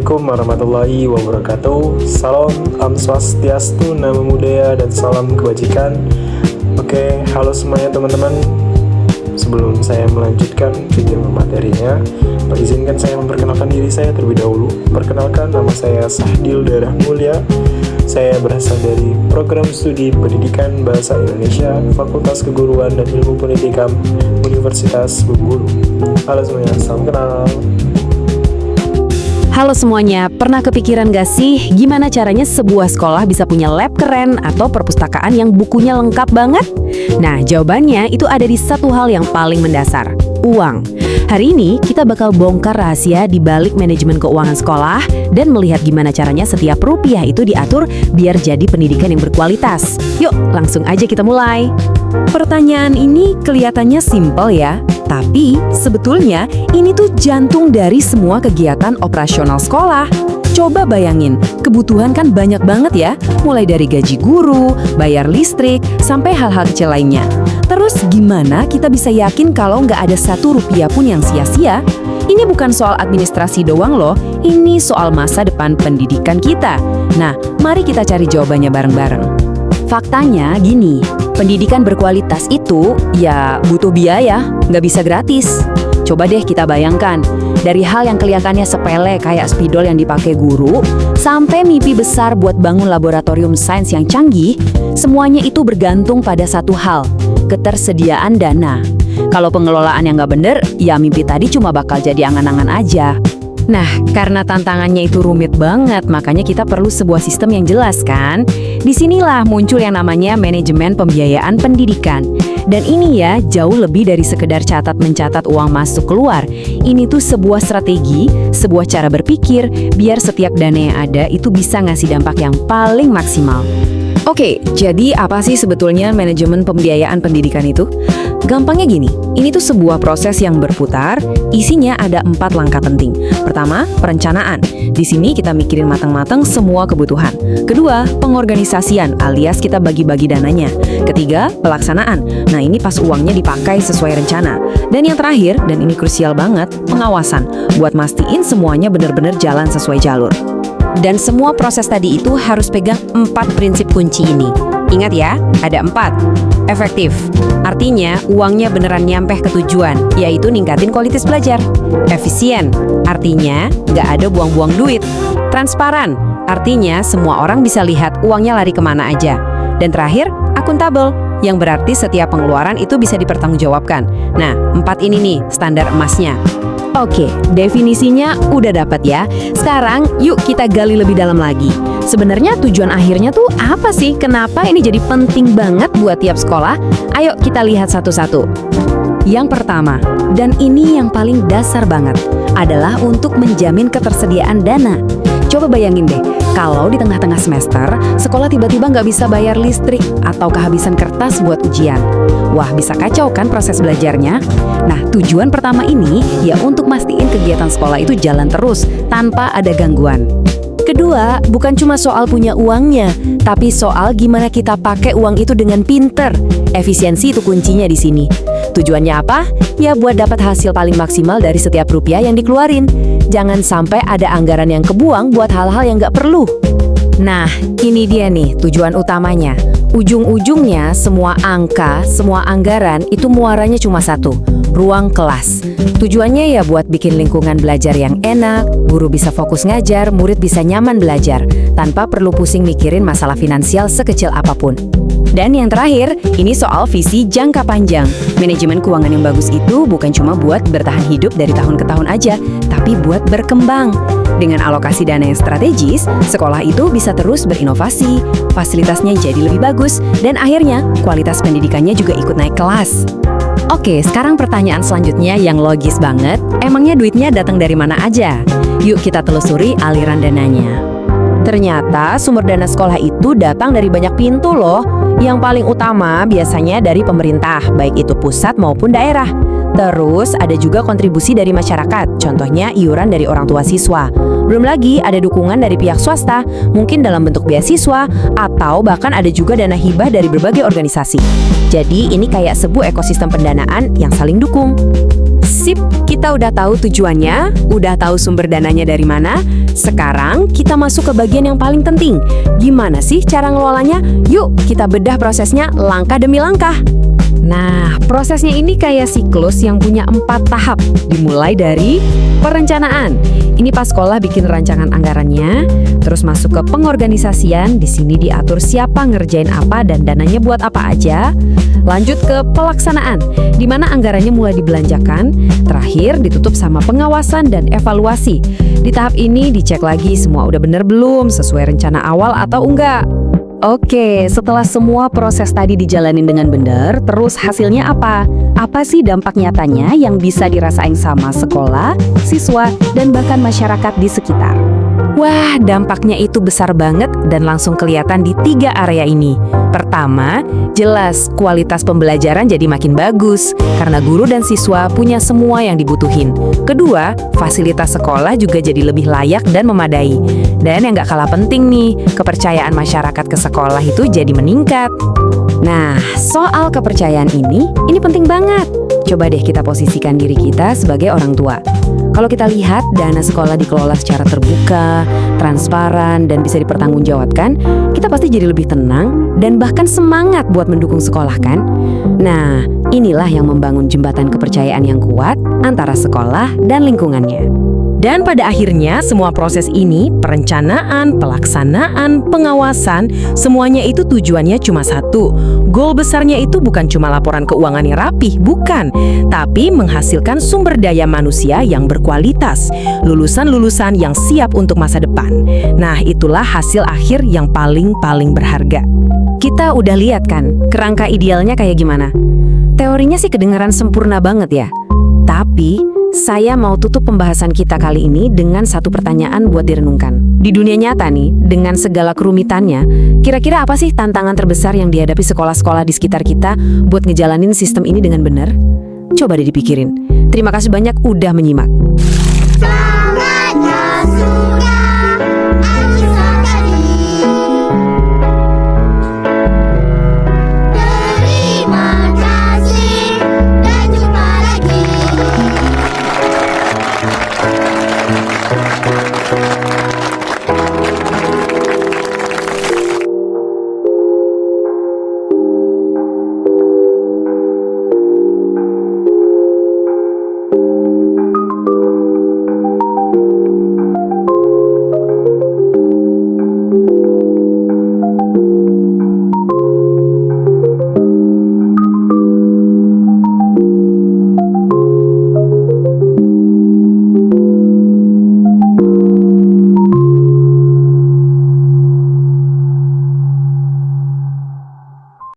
Assalamualaikum warahmatullahi wabarakatuh. Salam, Om Swastiastu, Namo Buddhaya, dan salam kebajikan. Oke, halo semuanya teman-teman. Sebelum saya melanjutkan video materinya, izinkan saya memperkenalkan diri saya terlebih dahulu. Perkenalkan, nama saya Sahdil Darah Mulia. Saya berasal dari Program Studi Pendidikan Bahasa Indonesia, Fakultas Keguruan dan Ilmu Pendidikan, Universitas Bengkulu. Halo semuanya, salam kenal. Halo semuanya, pernah kepikiran gak sih gimana caranya sebuah sekolah bisa punya lab keren atau perpustakaan yang bukunya lengkap banget? Nah, jawabannya itu ada di satu hal yang paling mendasar, uang. Hari ini kita bakal bongkar rahasia di balik manajemen keuangan sekolah dan melihat gimana caranya setiap rupiah itu diatur biar jadi pendidikan yang berkualitas. Yuk, langsung aja kita mulai. Pertanyaan ini kelihatannya simpel ya, tapi sebetulnya ini tuh jantung dari semua kegiatan operasional sekolah. Coba bayangin, kebutuhan kan banyak banget ya, mulai dari gaji guru, bayar listrik, sampai hal-hal kecil lainnya. Terus gimana kita bisa yakin kalau nggak ada satu rupiah pun yang sia-sia? Ini bukan soal administrasi doang loh, ini soal masa depan pendidikan kita. Nah, mari kita cari jawabannya bareng-bareng. Faktanya gini, pendidikan berkualitas itu ya butuh biaya, nggak bisa gratis. Coba deh kita bayangkan, dari hal yang kelihatannya sepele kayak spidol yang dipakai guru, sampai mimpi besar buat bangun laboratorium sains yang canggih, semuanya itu bergantung pada satu hal, ketersediaan dana. Kalau pengelolaan yang nggak bener, ya mimpi tadi cuma bakal jadi angan-angan aja. Nah, karena tantangannya itu rumit banget, makanya kita perlu sebuah sistem yang jelas kan? Disinilah muncul yang namanya manajemen pembiayaan pendidikan. Dan ini ya, jauh lebih dari sekedar catat-mencatat uang masuk keluar. Ini tuh sebuah strategi, sebuah cara berpikir, biar setiap dana yang ada itu bisa ngasih dampak yang paling maksimal. Oke, jadi apa sih sebetulnya manajemen pembiayaan pendidikan itu? Gampangnya gini, ini tuh sebuah proses yang berputar, isinya ada 4 langkah penting. Pertama, perencanaan. Di sini kita mikirin matang-matang semua kebutuhan. Kedua, pengorganisasian alias kita bagi-bagi dananya. Ketiga, pelaksanaan. Nah, ini pas uangnya dipakai sesuai rencana. Dan yang terakhir, dan ini krusial banget, pengawasan. Buat mastiin semuanya benar-benar jalan sesuai jalur. Dan semua proses tadi itu harus pegang 4 prinsip kunci ini. Ingat ya, ada 4. Efektif, artinya uangnya beneran nyampe ke tujuan, yaitu ningkatin kualitas belajar. Efisien, artinya nggak ada buang-buang duit. Transparan, artinya semua orang bisa lihat uangnya lari kemana aja. Dan terakhir, akuntabel, yang berarti setiap pengeluaran itu bisa dipertanggungjawabkan. Nah, 4 ini nih standar emasnya. Oke, definisinya udah dapat ya. Sekarang yuk kita gali lebih dalam lagi. Sebenarnya tujuan akhirnya tuh apa sih? Kenapa ini jadi penting banget buat tiap sekolah? Ayo kita lihat satu-satu. Yang pertama, dan ini yang paling dasar banget, adalah untuk menjamin ketersediaan dana. Coba bayangin deh, kalau di tengah-tengah semester, sekolah tiba-tiba nggak bisa bayar listrik atau kehabisan kertas buat ujian. Wah, bisa kacau kan proses belajarnya? Nah, tujuan pertama ini ya untuk mastiin kegiatan sekolah itu jalan terus tanpa ada gangguan. Kedua, bukan cuma soal punya uangnya, tapi soal gimana kita pakai uang itu dengan pinter. Efisiensi itu kuncinya di sini. Tujuannya apa? Ya buat dapat hasil paling maksimal dari setiap rupiah yang dikeluarin. Jangan sampai ada anggaran yang kebuang buat hal-hal yang nggak perlu. Nah, ini dia nih tujuan utamanya. Ujung-ujungnya semua angka, semua anggaran itu muaranya cuma satu, ruang kelas. Tujuannya ya buat bikin lingkungan belajar yang enak, guru bisa fokus ngajar, murid bisa nyaman belajar, tanpa perlu pusing mikirin masalah finansial sekecil apapun. Dan yang terakhir, ini soal visi jangka panjang. Manajemen keuangan yang bagus itu bukan cuma buat bertahan hidup dari tahun ke tahun aja, tapi buat berkembang. Dengan alokasi dana yang strategis, sekolah itu bisa terus berinovasi, fasilitasnya jadi lebih bagus, dan akhirnya kualitas pendidikannya juga ikut naik kelas. Oke, sekarang pertanyaan selanjutnya yang logis banget, emangnya duitnya datang dari mana aja? Yuk kita telusuri aliran dananya. Ternyata sumber dana sekolah itu datang dari banyak pintu loh. Yang paling utama biasanya dari pemerintah, baik itu pusat maupun daerah. Terus ada juga kontribusi dari masyarakat, contohnya iuran dari orang tua siswa. Belum lagi ada dukungan dari pihak swasta, mungkin dalam bentuk beasiswa, atau bahkan ada juga dana hibah dari berbagai organisasi. Jadi ini kayak sebuah ekosistem pendanaan yang saling dukung. Sip, kita udah tahu tujuannya, udah tahu sumber dananya dari mana. Sekarang kita masuk ke bagian yang paling penting. Gimana sih cara ngelolanya? Yuk, kita bedah prosesnya langkah demi langkah. Nah, prosesnya ini kayak siklus yang punya 4 tahap. Dimulai dari perencanaan. Ini pas sekolah bikin rancangan anggarannya, terus masuk ke pengorganisasian. Di sini diatur siapa ngerjain apa dan dananya buat apa aja. Lanjut ke pelaksanaan, di mana anggarannya mulai dibelanjakan. Terakhir ditutup sama pengawasan dan evaluasi. Di tahap ini dicek lagi semua udah bener belum, sesuai rencana awal atau enggak. Oke, setelah semua proses tadi dijalanin dengan benar, terus hasilnya apa? Apa sih dampak nyatanya yang bisa dirasain sama sekolah, siswa, dan bahkan masyarakat di sekitar? Wah, dampaknya itu besar banget dan langsung kelihatan di 3 area ini. Pertama, jelas kualitas pembelajaran jadi makin bagus karena guru dan siswa punya semua yang dibutuhin. Kedua, fasilitas sekolah juga jadi lebih layak dan memadai. Dan yang gak kalah penting nih, kepercayaan masyarakat ke sekolah itu jadi meningkat. Nah, soal kepercayaan ini penting banget. Coba deh kita posisikan diri kita sebagai orang tua. Kalau kita lihat dana sekolah dikelola secara terbuka, transparan, dan bisa dipertanggungjawabkan, kita pasti jadi lebih tenang dan bahkan semangat buat mendukung sekolah kan? Nah, inilah yang membangun jembatan kepercayaan yang kuat antara sekolah dan lingkungannya. Dan pada akhirnya semua proses ini, perencanaan, pelaksanaan, pengawasan, semuanya itu tujuannya cuma satu. Goal besarnya itu bukan cuma laporan keuangan yang rapih, bukan. Tapi menghasilkan sumber daya manusia yang berkualitas. Lulusan-lulusan yang siap untuk masa depan. Nah, itulah hasil akhir yang paling berharga. Kita udah lihat kan, kerangka idealnya kayak gimana? Teorinya sih kedengaran sempurna banget ya. Tapi saya mau tutup pembahasan kita kali ini dengan satu pertanyaan buat direnungkan. Di dunia nyata nih, dengan segala kerumitannya, kira-kira apa sih tantangan terbesar yang dihadapi sekolah-sekolah di sekitar kita buat ngejalanin sistem ini dengan benar? Coba deh dipikirin. Terima kasih banyak udah menyimak.